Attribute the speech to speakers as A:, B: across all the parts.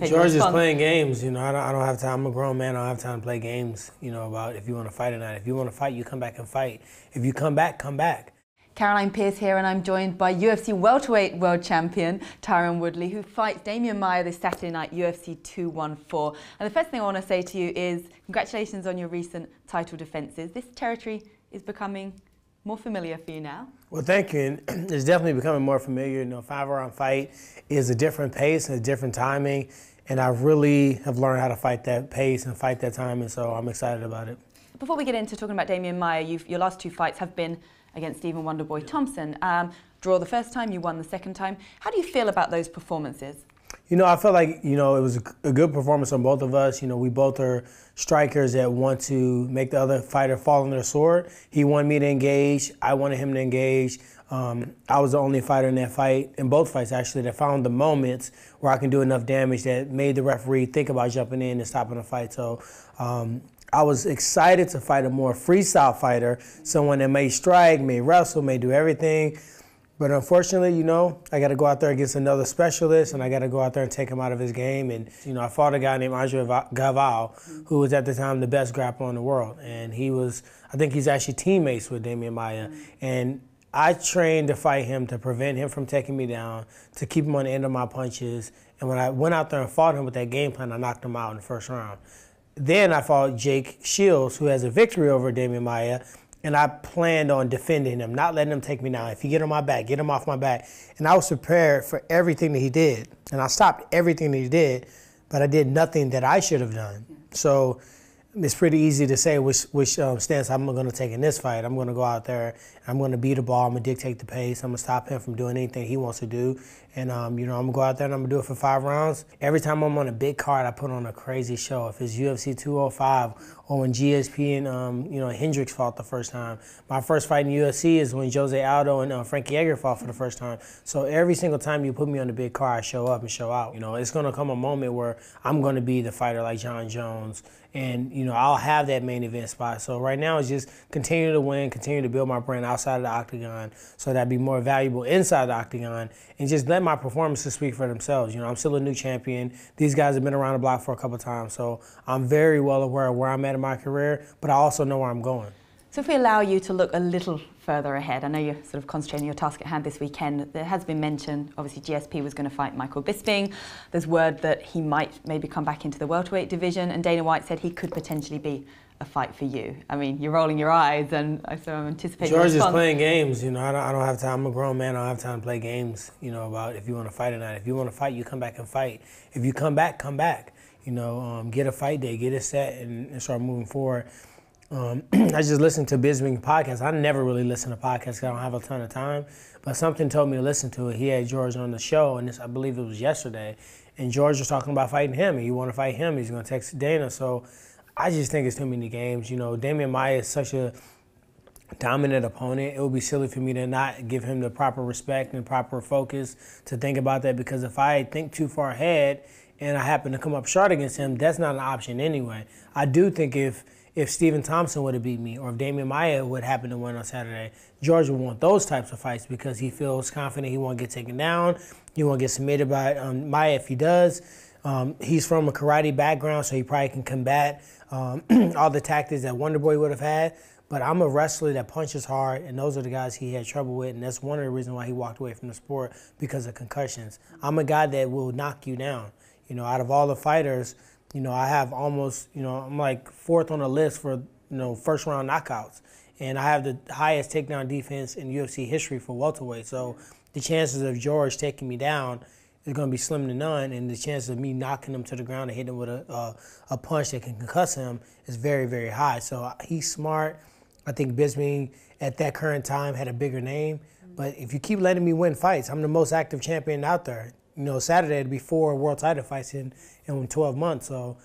A: George is playing games. I don't have time. I'm a grown man. I don't have time to play games, about if you want to fight or not. If you want to fight, you come back and fight. If you come back, come back.
B: Caroline Pierce here, and I'm joined by UFC welterweight world champion Tyron Woodley, who fights Demian Maia this Saturday night, UFC 214. And the first thing I want to say to you is congratulations on your recent title defences. This territory is becoming more familiar for you now.
A: Well, thank you. And it's definitely becoming more familiar. 5-round fight is a different pace and a different timing. And I really have learned how to fight that pace and fight that timing, so I'm excited about it.
B: Before we get into talking about Demian Maia, your last two fights have been against Stephen Wonderboy Thompson. Draw the first time, you won the second time. How do you feel about those performances?
A: I feel like, it was a good performance on both of us. We both are strikers that want to make the other fighter fall on their sword. He wanted me to engage. I wanted him to engage. I was the only fighter in that fight, in both fights actually, that found the moments where I can do enough damage that made the referee think about jumping in and stopping the fight. So I was excited to fight a more freestyle fighter, someone that may strike, may wrestle, may do everything. But unfortunately, I got to go out there against another specialist, and I got to go out there and take him out of his game. And, I fought a guy named Andre Galvao, who was at the time the best grappler in the world. And I think he's actually teammates with Demian Maia. And I trained to fight him to prevent him from taking me down, to keep him on the end of my punches. And when I went out there and fought him with that game plan, I knocked him out in the first round. Then I fought Jake Shields, who has a victory over Demian Maia. And I planned on defending him, not letting him take me down. If he get on my back, get him off my back. And I was prepared for everything that he did. And I stopped everything that he did, but I did nothing that I should have done. So it's pretty easy to say which stance I'm going to take in this fight. I'm going to go out there, and I'm going to beat the ball, I'm going to dictate the pace, I'm going to stop him from doing anything he wants to do. And, I'm going to go out there and I'm going to do it for 5 rounds. Every time I'm on a big card, I put on a crazy show. If it's UFC 205 or when GSP and, Hendricks fought the first time. My first fight in UFC is when Jose Aldo and Frankie Edgar fought for the first time. So every single time you put me on the big card, I show up and show out. It's going to come a moment where I'm going to be the fighter like John Jones. And, I'll have that main event spot. So right now it's just continue to win, continue to build my brand outside of the octagon so that I'd be more valuable inside the octagon, and just let my performances speak for themselves. I'm still a new champion. These guys have been around the block for a couple of times, so I'm very well aware of where I'm at in my career, but I also know where I'm going.
B: So if we allow you to look a little further ahead, I know you're sort of concentrating on your task at hand this weekend. There has been mention, obviously GSP was going to fight Michael Bisping. There's word that he might maybe come back into the welterweight division, and Dana White said he could potentially be a fight for you. I mean, you're rolling your eyes, and so I'm anticipating
A: George is playing games. I don't have time. I'm a grown man. I don't have time to play games, about if you want to fight or not. If you want to fight, you come back and fight. If you come back, come back. Get a fight day, get it set, and start moving forward. I just listened to Bisping's podcast. I never really listen to podcasts because I don't have a ton of time, but something told me to listen to it. He had George on the show, and I believe it was yesterday, and George was talking about fighting him, and you want to fight him, he's going to text Dana. So I just think it's too many games. Demian Maia is such a dominant opponent. It would be silly for me to not give him the proper respect and proper focus to think about that, because if I think too far ahead and I happen to come up short against him, that's not an option anyway. I do think if Stephen Thompson would have beat me, or if Demian Maia would happen to win on Saturday, George would want those types of fights because he feels confident he won't get taken down, he won't get submitted by Maia if he does. He's from a karate background, so he probably can combat all the tactics that Wonderboy would have had. But I'm a wrestler that punches hard, and those are the guys he had trouble with, and that's one of the reasons why he walked away from the sport, because of concussions. I'm a guy that will knock you down. Out of all the fighters, I have almost, I'm like 4th on the list for, first round knockouts. And I have the highest takedown defense in UFC history for welterweight. So the chances of George taking me down is going to be slim to none. And the chances of me knocking him to the ground and hitting him with a punch that can concuss him is very, very high. So he's smart. I think Bisping at that current time had a bigger name. But if you keep letting me win fights, I'm the most active champion out there. Saturday it'd be 4 world title fights in 12 months. So,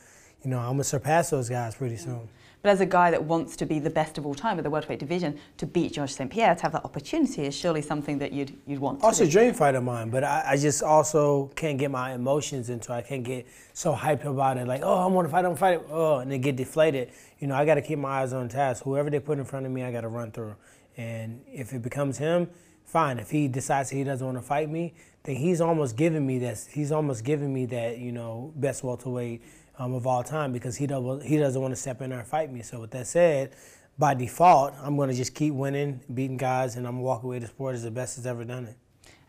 A: I'm going to surpass those guys pretty soon.
B: But as a guy that wants to be the best of all time with the welterweight division, to beat George St-Pierre, to have that opportunity is surely something that you'd want to
A: Also
B: do.
A: a dream fight of mine, but I just also can't get my emotions into it. I can't get so hyped about it, like, oh, I want to fight, and then get deflated. I got to keep my eyes on task. Whoever they put in front of me, I got to run through. And if it becomes him, fine. If he decides he doesn't want to fight me, then he's almost giving me that. He's almost giving me that, you know, best welterweight of all time, because he doesn't want to step in there and fight me. So with that said, by default, I'm going to just keep winning, beating guys, and I'm going to walk away with the sport as the best that's ever done it.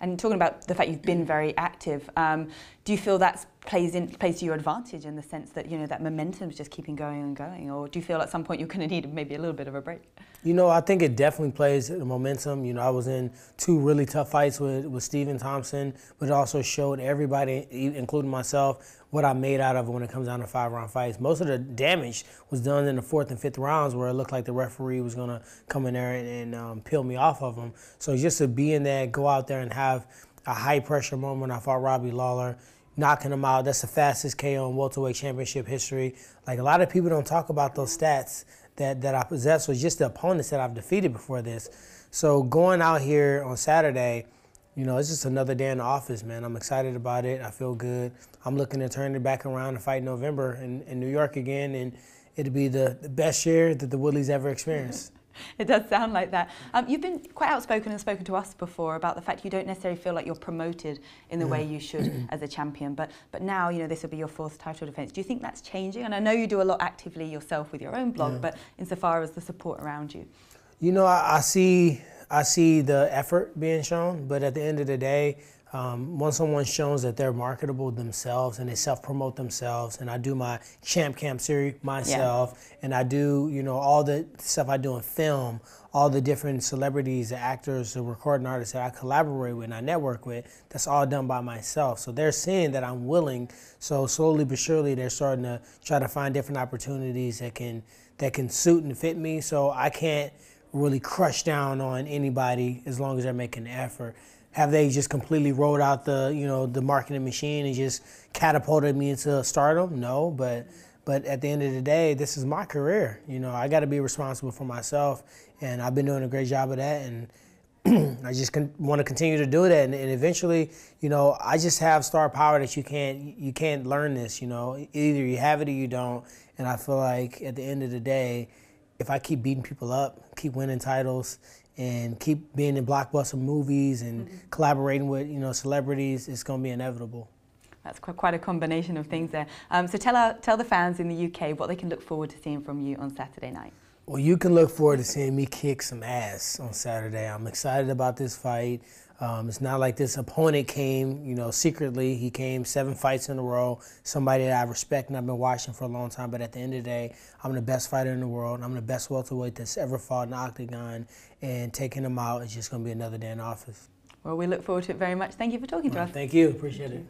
B: And talking about the fact you've been very active, do you feel that plays to your advantage in the sense that, you know, that momentum is just keeping going and going? Or do you feel at some point you're going to need maybe a little bit of a break?
A: You know, I think it definitely plays the momentum. You know, I was in 2 really tough fights with Stephen Thompson, but it also showed everybody, including myself, what I made out of it when it comes down to 5-round fights. Most of the damage was done in the 4th and 5th rounds, where it looked like the referee was going to come in there and peel me off of him. So just to be in there, go out there and have a high-pressure moment. I fought Robbie Lawler, knocking him out. That's the fastest KO in welterweight championship history. Like, a lot of people don't talk about those stats that I possess, was just the opponents that I've defeated before this. So going out here on Saturday, you know, it's just another day in the office, man. I'm excited about it. I feel good. I'm looking to turn it back around and fight in November in New York again, and it'll be the best year that the Woodleys ever experienced.
B: It does sound like that. You've been quite outspoken and spoken to us before about the fact you don't necessarily feel like you're promoted in the way you should as a champion. But now, you know, this will be your 4th title defence. Do you think that's changing? And I know you do a lot actively yourself with your own blog, but insofar as the support around you.
A: You know, I see the effort being shown, but at the end of the day, once someone shows that they're marketable themselves and they self-promote themselves, and I do my Champ Camp series myself, and I do, you know, all the stuff I do in film, all the different celebrities, the actors, the recording artists that I collaborate with and I network with, that's all done by myself. So they're seeing that I'm willing. So slowly but surely they're starting to try to find different opportunities that can suit and fit me. So I can't really crush down on anybody as long as they're making the effort. Have they just completely rolled out the, you know, the marketing machine and just catapulted me into stardom? No, but at the end of the day, this is my career. You know, I got to be responsible for myself, and I've been doing a great job of that, and I just want to continue to do that. And eventually, you know, I just have star power that you can't learn this. You know, either you have it or you don't. And I feel like at the end of the day, if I keep beating people up, keep winning titles, and keep being in blockbuster movies and collaborating with, you know, celebrities, it's going to be inevitable.
B: That's quite a combination of things there. So tell the fans in the UK what they can look forward to seeing from you on Saturday night.
A: Well, you can look forward to seeing me kick some ass on Saturday. I'm excited about this fight. It's not like this opponent came, you know, secretly. He came 7 fights in a row, somebody that I respect and I've been watching for a long time. But at the end of the day, I'm the best fighter in the world. I'm the best welterweight that's ever fought in the octagon. And taking him out is just going to be another day in office.
B: Well, we look forward to it very much. Thank you for talking to us.
A: Thank you. Appreciate it.